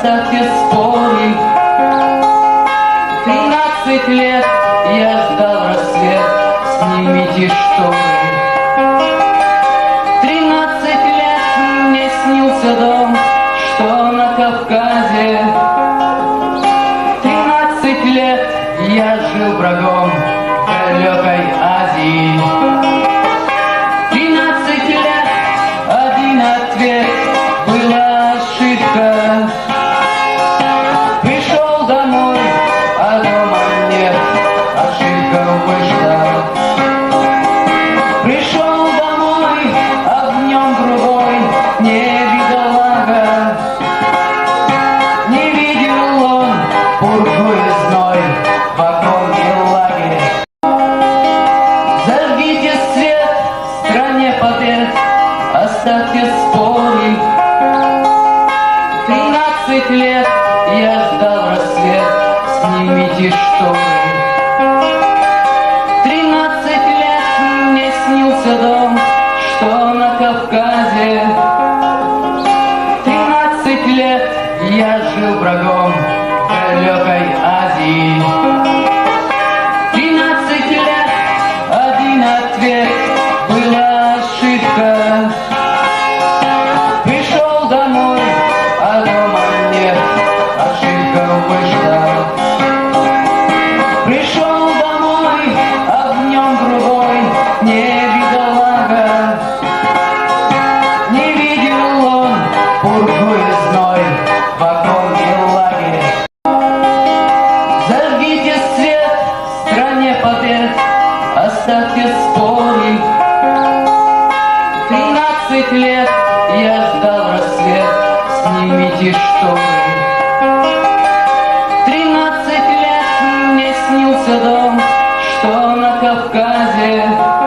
оставьте споры. 13 лет я ждал рассвет, снимите шторы. 13 лет мне снился дом, что на Кавказе. 13 лет я жил врагом в далекой Азии. 13 лет один ответ, была ошибка. Пришел домой, а дома нет, ошибка вышла. Пришел домой, а в нем другой, не бедолага. Не видел он пургу и зной в оконной лагере. Зажгите свет в стране побед, оставьте споры. 13 лет я ждал рассвет, снимите шторы. 13 лет мне снился дом, что на Кавказе. 13 лет я жил врагом в далекой Азии. 13 лет один ответ, была ошибка. Пришел домой, а дома нет, ошибка вышла. Пришел домой, а в нем другой, не бедолага. Не видел он пургу и зной в оконной лагере. Зажгите свет в стране побед, оставьте споры. 13 лет я ждал рассвет, снимите шторы. 13 лет мне снился дом, что на Кавказе.